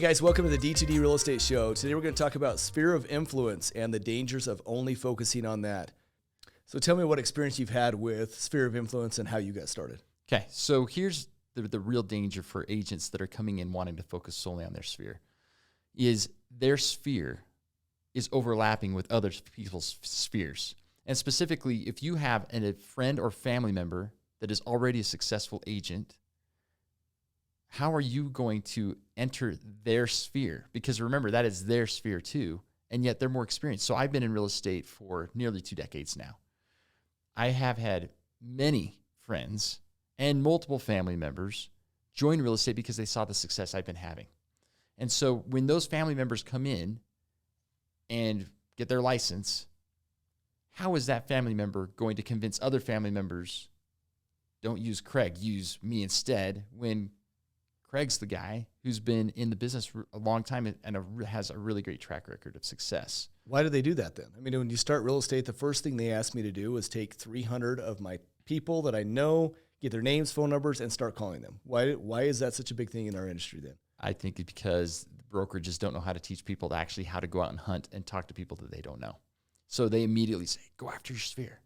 guys, welcome to the D2D Real Estate Show. Today we're going to talk about sphere of influence and the dangers of only focusing on that. So tell me what experience you've had with sphere of influence and how you got started. Okay, so here's the real danger for agents that are coming in wanting to focus solely on their sphere, is their sphere is overlapping with other people's spheres. And specifically, if you have a friend or family member that is already a successful agent, how are you going to enter their sphere? Because remember, that is their sphere too, and yet they're more experienced. So I've been in real estate for nearly 2 decades now. I have had many friends and multiple family members join real estate because they saw the success I've been having. And so when those family members come in and get their license, how is that family member going to convince other family members, don't use Craig, use me instead, when Craig's the guy who's been in the business for a long time and has a really great track record of success? Why do they do that then? I mean, when you start real estate, the first thing they asked me to do was take 300 of my people that I know, get their names, phone numbers, and start calling them. Why is that such a big thing in our industry then? I think it's because brokerages don't know how to teach people how to go out and hunt and talk to people that they don't know. So they immediately say, go after your sphere.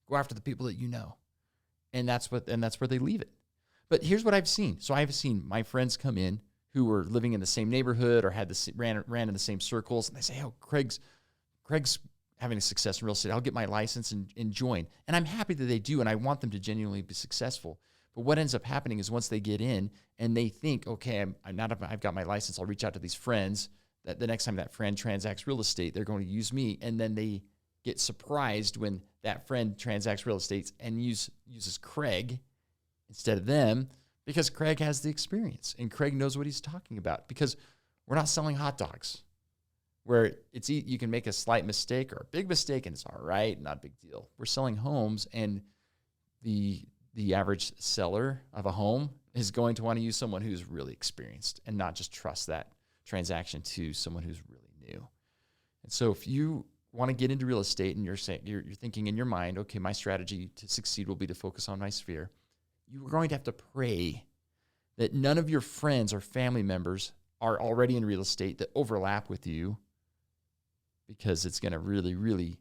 Go after the people that you know. And that's where they leave it. But here's what I've seen. So I've seen my friends come in who were living in the same neighborhood or ran in the same circles, and they say, oh, Craig's having a success in real estate. I'll get my license and join. And I'm happy that they do, and I want them to genuinely be successful. But what ends up happening is once they get in and they think, okay, I've got my license, I'll reach out to these friends, that the next time that friend transacts real estate, they're going to use me. And then they get surprised when that friend transacts real estate and uses Craig instead of them, because Craig has the experience and Craig knows what he's talking about. Because we're not selling hot dogs where you can make a slight mistake or a big mistake and it's all right, not a big deal. We're selling homes, and the average seller of a home is going to want to use someone who's really experienced and not just trust that transaction to someone who's really new. And so if you want to get into real estate and you're thinking in your mind, okay, my strategy to succeed will be to focus on my sphere, you're going to have to pray that none of your friends or family members are already in real estate that overlap with you, because it's going to really, really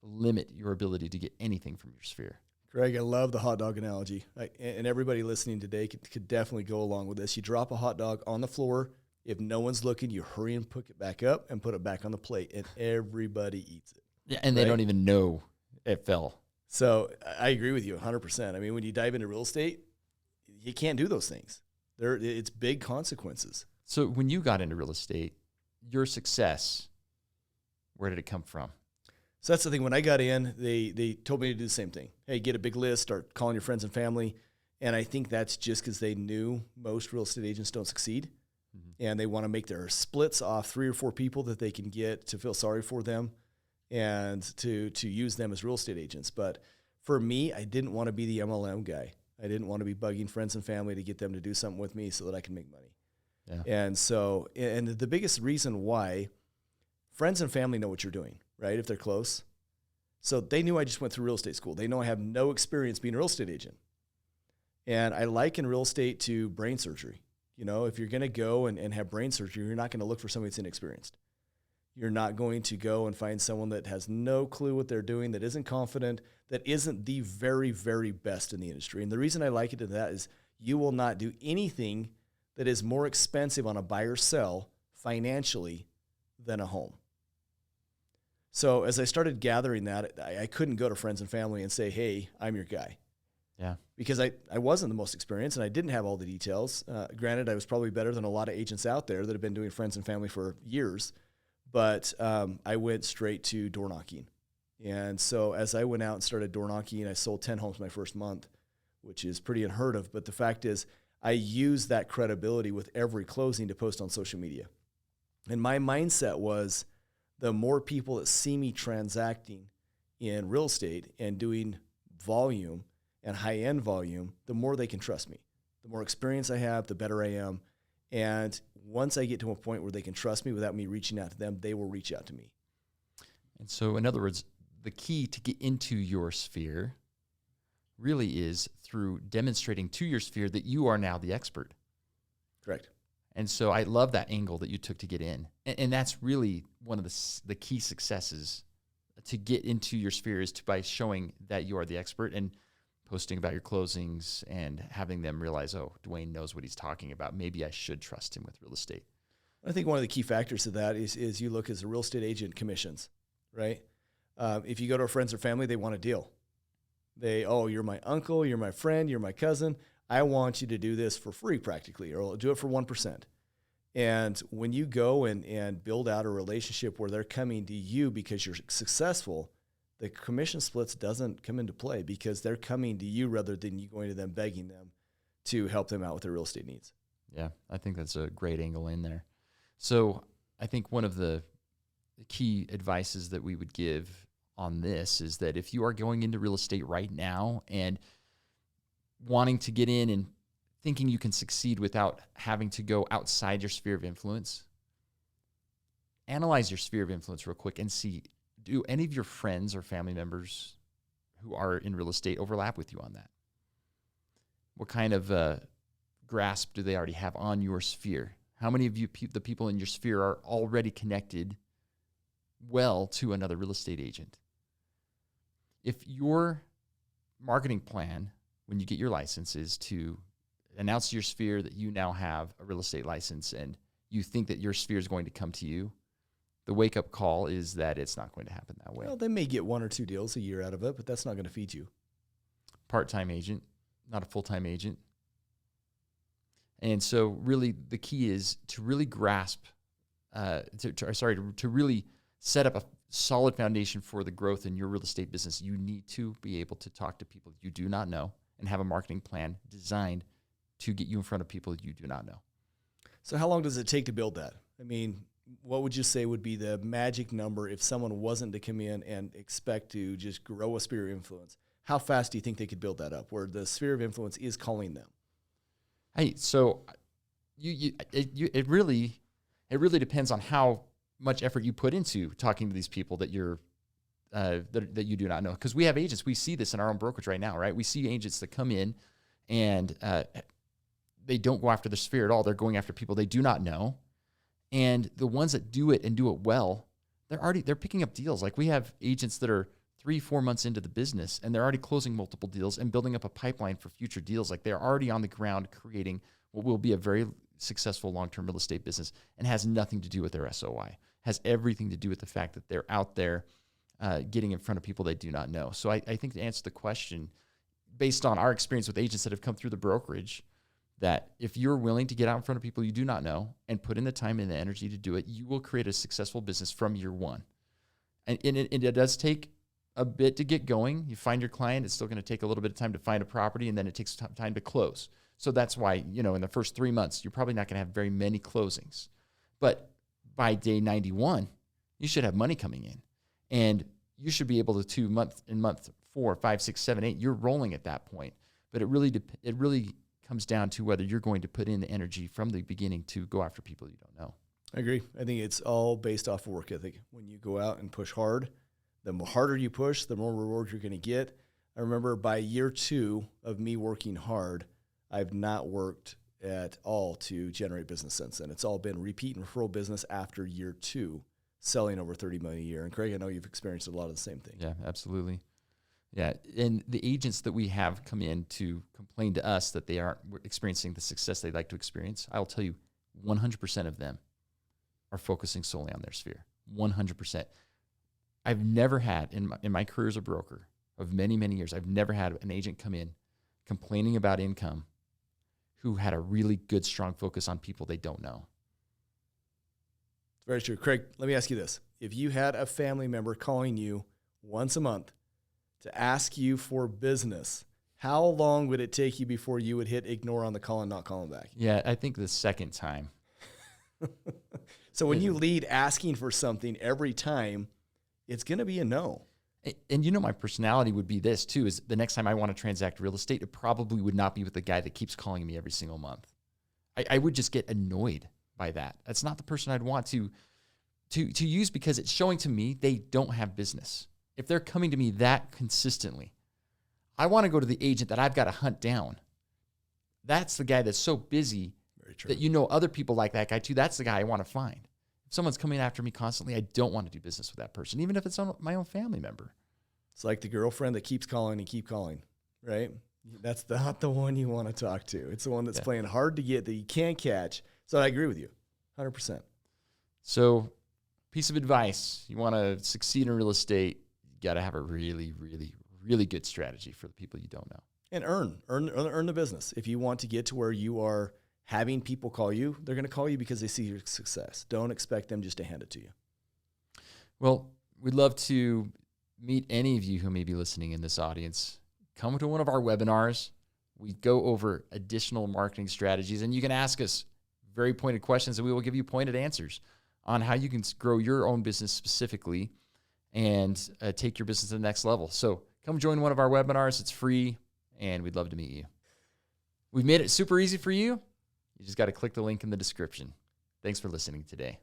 limit your ability to get anything from your sphere. Craig, I love the hot dog analogy. And everybody listening today could definitely go along with this. You drop a hot dog on the floor. If no one's looking, you hurry and pick it back up and put it back on the plate, and everybody eats it. Yeah, and they don't even know it fell. So I agree with you 100%. I mean, when you dive into real estate, you can't do those things. It's big consequences. So when you got into real estate, your success, where did it come from? So that's the thing. When I got in, they told me to do the same thing. Hey, get a big list, start calling your friends and family. And I think that's just because they knew most real estate agents don't succeed. Mm-hmm. And they want to make their splits off 3 or 4 people that they can get to feel sorry for them and to use them as real estate agents. But for me, I didn't want to be the MLM guy. I didn't want to be bugging friends and family to get them to do something with me so that I can make money. Yeah. And so, and the biggest reason why, friends and family know what you're doing, right? If they're close. So they knew I just went through real estate school. They know I have no experience being a real estate agent. And I liken real estate to brain surgery. You know, if you're going to go and have brain surgery, you're not going to look for somebody that's inexperienced. You're not going to go and find someone that has no clue what they're doing, that isn't confident, that isn't the very, very best in the industry. And the reason I like it to that is you will not do anything that is more expensive on a buy or sell financially than a home. So as I started gathering that, I couldn't go to friends and family and say, hey, I'm your guy. Yeah. Because I wasn't the most experienced and I didn't have all the details. Granted, I was probably better than a lot of agents out there that have been doing friends and family for years. But I went straight to door knocking. And so as I went out and started door knocking, I sold 10 homes my first month, which is pretty unheard of. But the fact is, I used that credibility with every closing to post on social media. And my mindset was, the more people that see me transacting in real estate and doing volume and high-end volume, the more they can trust me. The more experience I have, the better I am. And once I get to a point where they can trust me without me reaching out to them, they will reach out to me. And so, in other words, the key to get into your sphere really is through demonstrating to your sphere that you are now the expert. Correct. And so I love that angle that you took to get in. And that's really one of the key successes to get into your sphere is by showing that you are the expert and posting about your closings and having them realize, oh, Duane knows what he's talking about. Maybe I should trust him with real estate. I think one of the key factors of that is you look as a real estate agent commissions, right? If you go to a friends or family, they want a deal. You're my uncle, you're my friend, you're my cousin. I want you to do this for free practically, or I'll do it for 1%. And when you go and build out a relationship where they're coming to you because you're successful, the commission splits doesn't come into play because they're coming to you rather than you going to them begging them to help them out with their real estate needs. Yeah, I think that's a great angle in there. So I think one of the key advices that we would give on this is that if you are going into real estate right now and wanting to get in and thinking you can succeed without having to go outside your sphere of influence, analyze your sphere of influence real quick and see, do any of your friends or family members who are in real estate overlap with you on that? What kind of grasp do they already have on your sphere? How many of you, the people in your sphere, are already connected well to another real estate agent? If your marketing plan, when you get your license, is to announce to your sphere that you now have a real estate license and you think that your sphere is going to come to you, the wake-up call is that it's not going to happen that way. Well, they may get 1 or 2 deals a year out of it, but that's not going to feed you. Part-time agent, not a full-time agent. And so really the key is to really grasp, to really set up a solid foundation for the growth in your real estate business. You need to be able to talk to people you do not know and have a marketing plan designed to get you in front of people you do not know. So how long does it take to build that? I mean, what would you say would be the magic number if someone wasn't to come in and expect to just grow a sphere of influence? How fast do you think they could build that up where the sphere of influence is calling them? Hey, so it really depends on how much effort you put into talking to these people that that you do not know. Because we have agents, we see this in our own brokerage right now, right? We see agents that come in and they don't go after the sphere at all. They're going after people they do not know. And the ones that do it and do it well, they're picking up deals. Like we have agents that are 3-4 months into the business and they're already closing multiple deals and building up a pipeline for future deals. Like they're already on the ground creating what will be a very successful long-term real estate business and has nothing to do with their SOI. Has everything to do with the fact that they're out there getting in front of people they do not know. So I think to answer the question, based on our experience with agents that have come through the brokerage, that if you're willing to get out in front of people you do not know and put in the time and the energy to do it, you will create a successful business from year one. And it does take a bit to get going. You find your client, it's still going to take a little bit of time to find a property, and then it takes time to close. So that's why, in the first 3 months, you're probably not going to have very many closings. But by day 91, you should have money coming in. And you should be able to month 4, 5, 6, 7, 8, you're rolling at that point. But it really comes down to whether you're going to put in the energy from the beginning to go after people you don't know. I agree. I think it's all based off of work ethic. When you go out and push hard, the harder you push, the more reward you're going to get. I remember by year 2 of me working hard, I've not worked at all to generate business since then. It's all been repeat and referral business after year 2, selling over $30 million a year. And Craig, I know you've experienced a lot of the same thing. Yeah, absolutely. Yeah, and the agents that we have come in to complain to us that they aren't experiencing the success they'd like to experience, I'll tell you, 100% of them are focusing solely on their sphere. 100%. I've never had, in my career as a broker of many, many years, I've never had an agent come in complaining about income who had a really good, strong focus on people they don't know. It's very true. Craig, let me ask you this. If you had a family member calling you once a month to ask you for business, how long would it take you before you would hit ignore on the call and not call them back? Yeah, I think the second time. So when you lead asking for something every time, it's going to be a no. And my personality would be this too, is the next time I want to transact real estate, it probably would not be with the guy that keeps calling me every single month. I would just get annoyed by that. That's not the person I'd want to use, because it's showing to me they don't have business. If they're coming to me that consistently, I want to go to the agent that I've got to hunt down. That's the guy that's so busy Very true. that you know other people like that guy too. That's the guy I want to find. If someone's coming after me constantly, I don't want to do business with that person, even if it's my own family member. It's like the girlfriend that keeps calling and keep calling, right? That's not the one you want to talk to. It's the one that's playing hard to get that you can't catch. So I agree with you, 100%. So, piece of advice: you want to succeed in real estate, you got to have a really, really, really good strategy for the people you don't know. And earn the business. If you want to get to where you are having people call you, they're going to call you because they see your success. Don't expect them just to hand it to you. Well, we'd love to meet any of you who may be listening in this audience. Come to one of our webinars. We go over additional marketing strategies, and you can ask us very pointed questions, and we will give you pointed answers on how you can grow your own business specifically and take your business to the next level. So come join one of our webinars. It's free, and we'd love to meet you. We've made it super easy for you. You just got to click the link in the description. Thanks for listening today.